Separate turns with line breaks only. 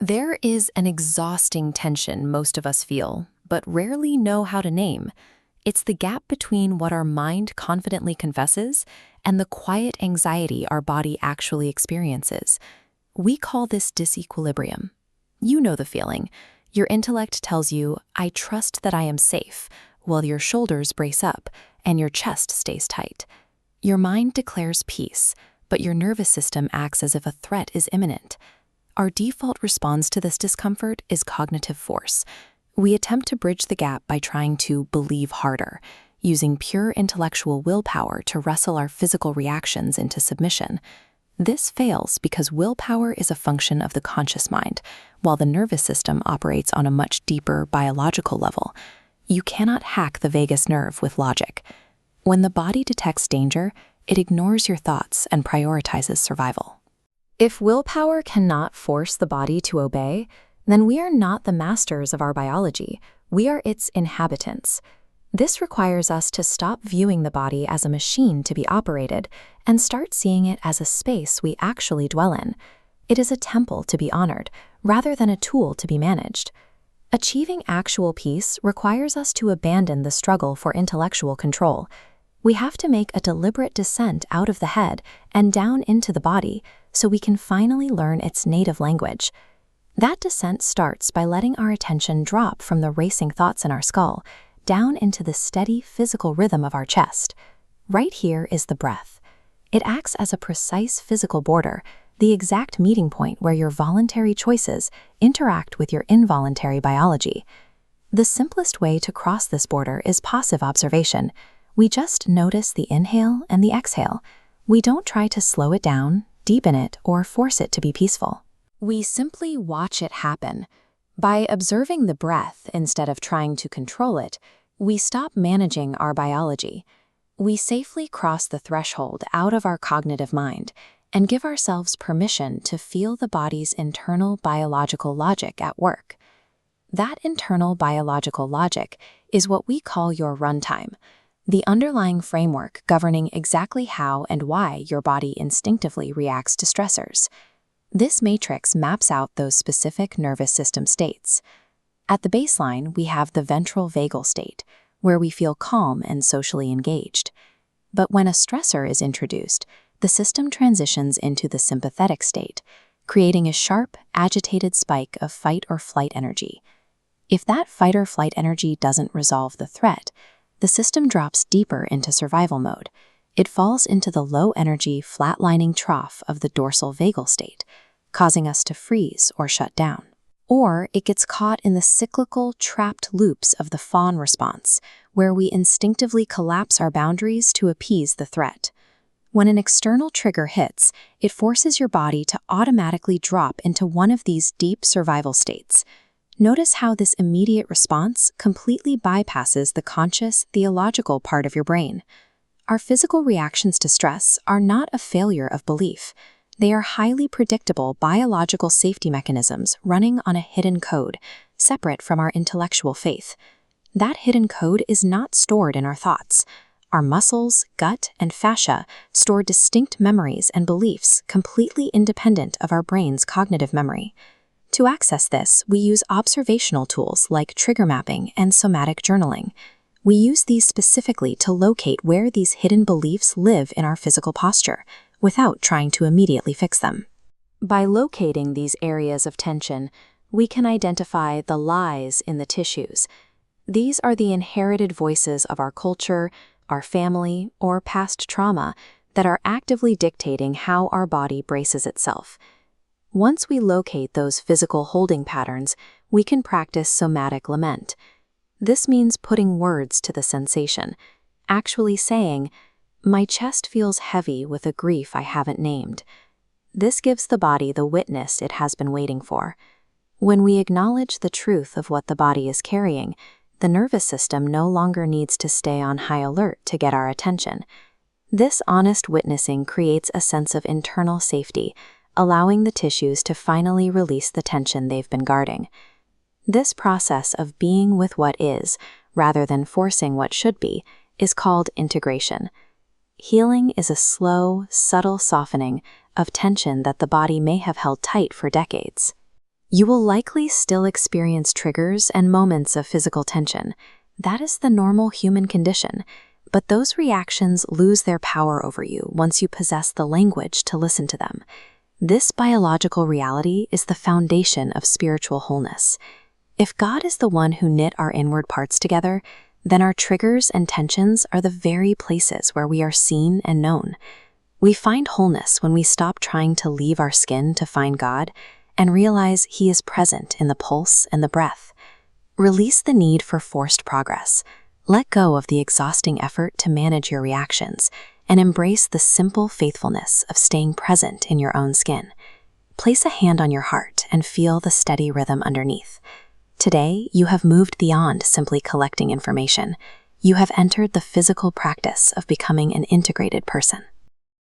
There is an exhausting tension most of us feel, but rarely know how to name. It's the gap between what our mind confidently confesses and the quiet anxiety our body actually experiences. We call this disequilibrium. You know the feeling. Your intellect tells you, "I trust that I am safe," while your shoulders brace up and your chest stays tight. Your mind declares peace, but your nervous system acts as if a threat is imminent. Our default response to this discomfort is cognitive force. We attempt to bridge the gap by trying to believe harder, using pure intellectual willpower to wrestle our physical reactions into submission. This fails because willpower is a function of the conscious mind, while the nervous system operates on a much deeper biological level. You cannot hack the vagus nerve with logic. When the body detects danger, it ignores your thoughts and prioritizes survival. If willpower cannot force the body to obey, then we are not the masters of our biology, we are its inhabitants. This requires us to stop viewing the body as a machine to be operated and start seeing it as a space we actually dwell in. It is a temple to be honored, rather than a tool to be managed. Achieving actual peace requires us to abandon the struggle for intellectual control. We have to make a deliberate descent out of the head and down into the body so we can finally learn its native language. That descent starts by letting our attention drop from the racing thoughts in our skull down into the steady physical rhythm of our chest. Right here is the breath. It acts as a precise physical border, the exact meeting point where your voluntary choices interact with your involuntary biology. The simplest way to cross this border is passive observation. We just notice the inhale and the exhale. We don't try to slow it down, deepen it, or force it to be peaceful. We simply watch it happen. By observing the breath instead of trying to control it, we stop managing our biology. We safely cross the threshold out of our cognitive mind and give ourselves permission to feel the body's internal biological logic at work. That internal biological logic is what we call your runtime, the underlying framework governing exactly how and why your body instinctively reacts to stressors. This matrix maps out those specific nervous system states. At the baseline, we have the ventral vagal state, where we feel calm and socially engaged. But when a stressor is introduced, the system transitions into the sympathetic state, creating a sharp, agitated spike of fight or flight energy. If that fight or flight energy doesn't resolve the threat, the system drops deeper into survival mode. It falls into the low-energy, flatlining trough of the dorsal vagal state, causing us to freeze or shut down. Or it gets caught in the cyclical, trapped loops of the fawn response, where we instinctively collapse our boundaries to appease the threat. When an external trigger hits, it forces your body to automatically drop into one of these deep survival states. Notice how this immediate response completely bypasses the conscious, theological part of your brain. Our physical reactions to stress are not a failure of belief. They are highly predictable biological safety mechanisms running on a hidden code, separate from our intellectual faith. That hidden code is not stored in our thoughts. Our muscles, gut, and fascia store distinct memories and beliefs completely independent of our brain's cognitive memory. To access this, we use observational tools like trigger mapping and somatic journaling. We use these specifically to locate where these hidden beliefs live in our physical posture, without trying to immediately fix them. By locating these areas of tension, we can identify the lies in the tissues. These are the inherited voices of our culture, our family, or past trauma that are actively dictating how our body braces itself. Once we locate those physical holding patterns, we can practice somatic lament. This means putting words to the sensation, actually saying, "My chest feels heavy with a grief I haven't named." This gives the body the witness it has been waiting for. When we acknowledge the truth of what the body is carrying, the nervous system no longer needs to stay on high alert to get our attention. This honest witnessing creates a sense of internal safety, allowing the tissues to finally release the tension they've been guarding. This process of being with what is, rather than forcing what should be, is called integration. Healing is a slow, subtle softening of tension that the body may have held tight for decades. You will likely still experience triggers and moments of physical tension. That is the normal human condition, but those reactions lose their power over you once you possess the language to listen to them. This biological reality is the foundation of spiritual wholeness. If God is the one who knit our inward parts together, then our triggers and tensions are the very places where we are seen and known. We find wholeness when we stop trying to leave our skin to find God and realize He is present in the pulse and the breath. Release the need for forced progress. Let go of the exhausting effort to manage your reactions and embrace the simple faithfulness of staying present in your own skin. Place a hand on your heart and feel the steady rhythm underneath. Today, you have moved beyond simply collecting information. You have entered the physical practice of becoming an integrated person.